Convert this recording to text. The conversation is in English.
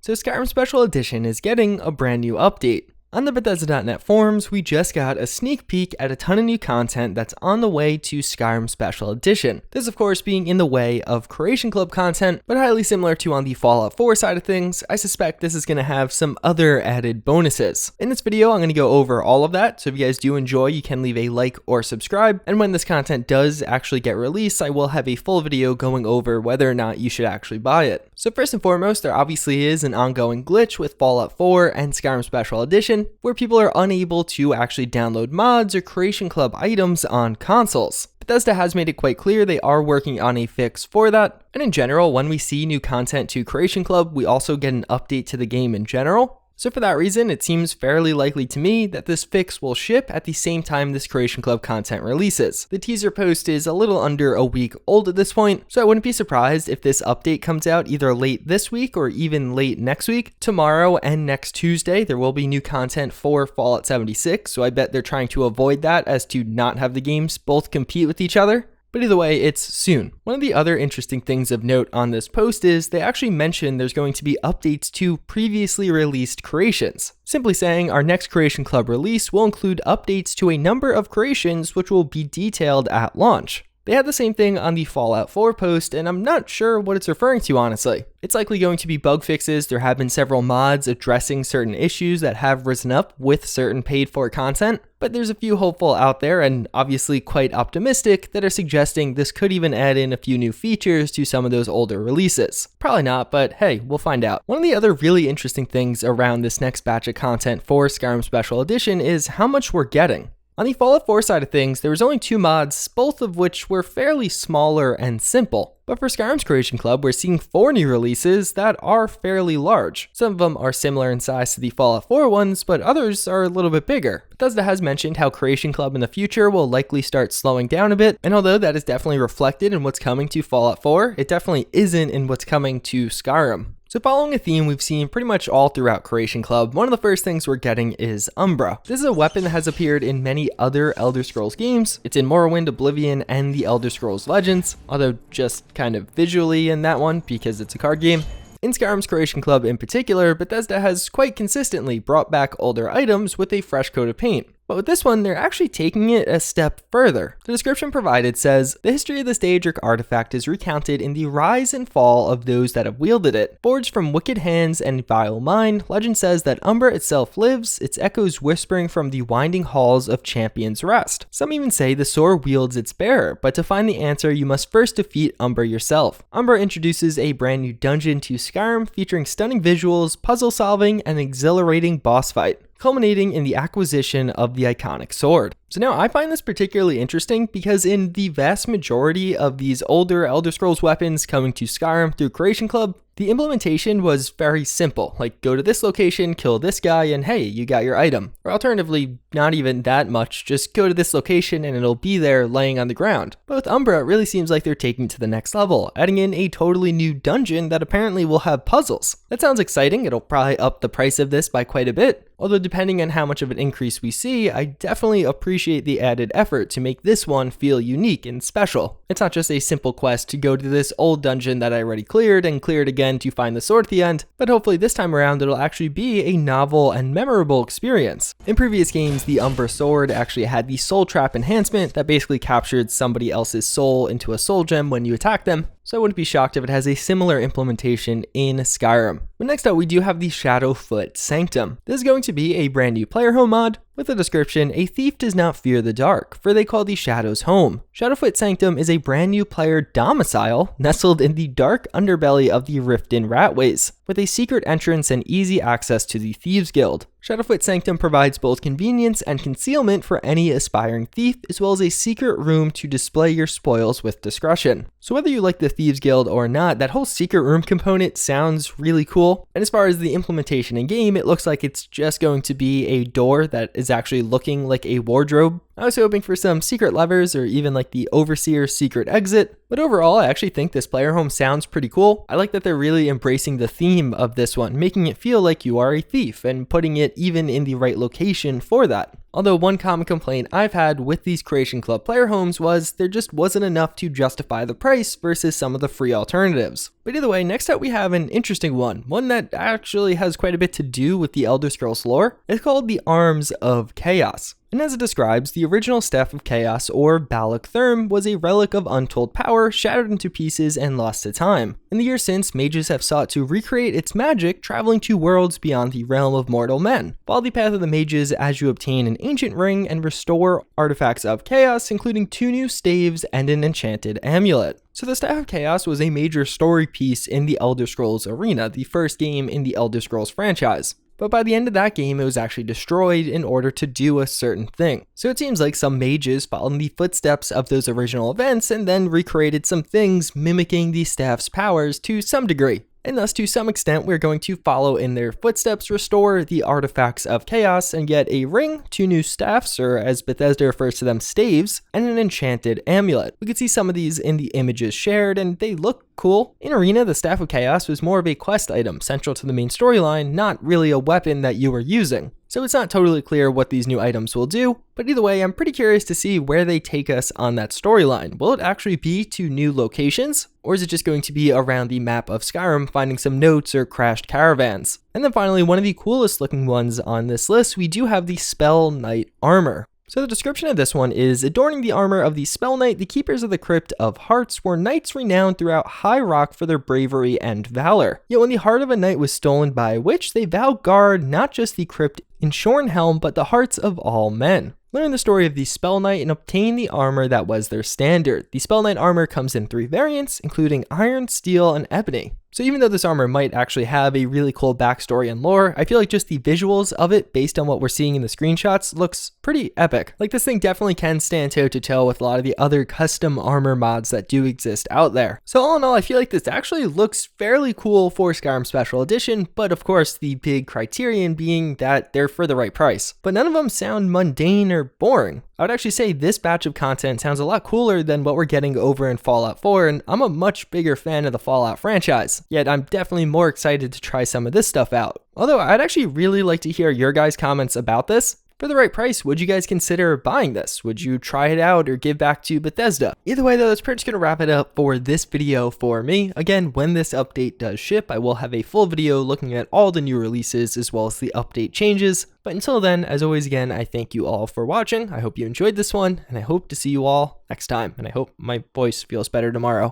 So Skyrim Special Edition is getting a brand new update. On the Bethesda.net forums, we just got a sneak peek at a ton of new content that's on the way to Skyrim Special Edition. This, of course, being in the way of Creation Club content, but highly similar to on the Fallout 4 side of things. I suspect this is going to have some other added bonuses. In this video, I'm going to go over all of that, so if you guys do enjoy, you can leave a like or subscribe, and when this content does actually get released, I will have a full video going over whether or not you should actually buy it. So first and foremost, there obviously is an ongoing glitch with Fallout 4 and Skyrim Special Edition, where people are unable to actually download mods or Creation Club items on consoles. Bethesda has made it quite clear they are working on a fix for that, and in general, when we see new content to Creation Club, we also get an update to the game in general. So for that reason, it seems fairly likely to me that this fix will ship at the same time this Creation Club content releases. The teaser post is a little under a week old at this point, so I wouldn't be surprised if this update comes out either late this week or even late next week. Tomorrow and next Tuesday, there will be new content for Fallout 76, so I bet they're trying to avoid that as to not have the games both compete with each other. But either way, it's soon. One of the other interesting things of note on this post is they actually mention there's going to be updates to previously released creations. Simply saying our next Creation Club release will include updates to a number of creations which will be detailed at launch. They had the same thing on the Fallout 4 post, and I'm not sure what it's referring to, honestly. It's likely going to be bug fixes. There have been several mods addressing certain issues that have risen up with certain paid-for content, but there's a few hopeful out there, and obviously quite optimistic, that are suggesting this could even add in a few new features to some of those older releases. Probably not, but hey, we'll find out. One of the other really interesting things around this next batch of content for Skyrim Special Edition is how much we're getting. On the Fallout 4 side of things, there was only 2 mods, both of which were fairly smaller and simple. But for Skyrim's Creation Club, we're seeing 4 new releases that are fairly large. Some of them are similar in size to the Fallout 4 ones, but others are a little bit bigger. Bethesda has mentioned how Creation Club in the future will likely start slowing down a bit, and although that is definitely reflected in what's coming to Fallout 4, it definitely isn't in what's coming to Skyrim. So following a theme we've seen pretty much all throughout Creation Club, one of the first things we're getting is Umbra. This is a weapon that has appeared in many other Elder Scrolls games. It's in Morrowind, Oblivion, and the Elder Scrolls Legends, although just kind of visually in that one because it's a card game. In Skyrim's Creation Club in particular, Bethesda has quite consistently brought back older items with a fresh coat of paint. But with this one, they're actually taking it a step further. The description provided says, the history of this Daedric artifact is recounted in the rise and fall of those that have wielded it. Forged from wicked hands and vile mind, legend says that Umbra itself lives, its echoes whispering from the winding halls of Champion's Rest. Some even say the sword wields its bearer, but to find the answer, you must first defeat Umbra yourself. Umbra introduces a brand new dungeon to Skyrim featuring stunning visuals, puzzle solving, and an exhilarating boss fight, culminating in the acquisition of the iconic sword. So now I find this particularly interesting because in the vast majority of these older Elder Scrolls weapons coming to Skyrim through Creation Club, the implementation was very simple, like go to this location, kill this guy, and hey, you got your item. Or alternatively, not even that much, just go to this location and it'll be there laying on the ground. But with Umbra, it really seems like they're taking it to the next level, adding in a totally new dungeon that apparently will have puzzles. That sounds exciting. It'll probably up the price of this by quite a bit. Although depending on how much of an increase we see, I definitely appreciate the added effort to make this one feel unique and special. It's not just a simple quest to go to this old dungeon that I already cleared and cleared again to find the sword at the end, but hopefully this time around it'll actually be a novel and memorable experience. In previous games, the Umbra sword actually had the soul trap enhancement that basically captured somebody else's soul into a soul gem when you attack them. So I wouldn't be shocked if it has a similar implementation in Skyrim. But next up, we do have the Shadowfoot Sanctum. This is going to be a brand new player home mod with a description, a thief does not fear the dark, for they call the shadows home. Shadowfoot Sanctum is a brand new player domicile nestled in the dark underbelly of the Riften Ratways, with a secret entrance and easy access to the Thieves Guild. Shadowfoot Sanctum provides both convenience and concealment for any aspiring thief, as well as a secret room to display your spoils with discretion. So whether you like the Thieves Guild or not, that whole secret room component sounds really cool. And as far as the implementation in game, it looks like it's just going to be a door that is actually looking like a wardrobe. I was hoping for some secret levers or even like the Overseer's secret exit, but overall I actually think this player home sounds pretty cool. I like that they're really embracing the theme of this one, making it feel like you are a thief and putting it even in the right location for that. Although one common complaint I've had with these Creation Club player homes was there just wasn't enough to justify the price versus some of the free alternatives. But either way, next up we have an interesting one that actually has quite a bit to do with the Elder Scrolls lore. It's called the Arms of Chaos. And as it describes, the original Staff of Chaos, or Balak Therm, was a relic of untold power, shattered into pieces and lost to time. In the years since, mages have sought to recreate its magic, traveling to worlds beyond the realm of mortal men. Follow the path of the mages as you obtain an ancient ring and restore artifacts of chaos, including 2 new staves and an enchanted amulet. So the Staff of Chaos was a major story piece in the Elder Scrolls arena, the first game in the Elder Scrolls franchise. But by the end of that game, it was actually destroyed in order to do a certain thing. So it seems like some mages followed in the footsteps of those original events and then recreated some things mimicking the staff's powers to some degree. And thus, to some extent, we're going to follow in their footsteps, restore the artifacts of chaos, and get a ring, 2 new staffs, or as Bethesda refers to them, staves, and an enchanted amulet. We could see some of these in the images shared, and they look cool. In Arena, the Staff of Chaos was more of a quest item, central to the main storyline, not really a weapon that you were using. So it's not totally clear what these new items will do, but either way, I'm pretty curious to see where they take us on that storyline. Will it actually be to new locations? Or is it just going to be around the map of Skyrim, finding some notes or crashed caravans? And then finally, one of the coolest looking ones on this list, we do have the Spell Knight armor. So the description of this one is, adorning the armor of the Spell Knight, the keepers of the Crypt of Hearts were knights renowned throughout High Rock for their bravery and valor. Yet when the heart of a knight was stolen by a witch, they vowed guard not just the crypt in Shornhelm, but the hearts of all men. Learn the story of the Spell Knight and obtain the armor that was their standard. The Spell Knight armor comes in 3 variants, including iron, steel, and ebony. So even though this armor might actually have a really cool backstory and lore, I feel like just the visuals of it, based on what we're seeing in the screenshots, looks pretty epic. Like, this thing definitely can stand toe to toe with a lot of the other custom armor mods that do exist out there. So all in all, I feel like this actually looks fairly cool for Skyrim Special Edition, but of course the big criterion being that they're for the right price. But none of them sound mundane or boring. I would actually say this batch of content sounds a lot cooler than what we're getting over in Fallout 4, and I'm a much bigger fan of the Fallout franchise. Yet I'm definitely more excited to try some of this stuff out. Although I'd actually really like to hear your guys' comments about this. For the right price, would you guys consider buying this? Would you try it out or give back to Bethesda? Either way though, that's pretty much going to wrap it up for this video for me. Again, when this update does ship, I will have a full video looking at all the new releases as well as the update changes. But until then, as always, again, I thank you all for watching. I hope you enjoyed this one, and I hope to see you all next time. And I hope my voice feels better tomorrow.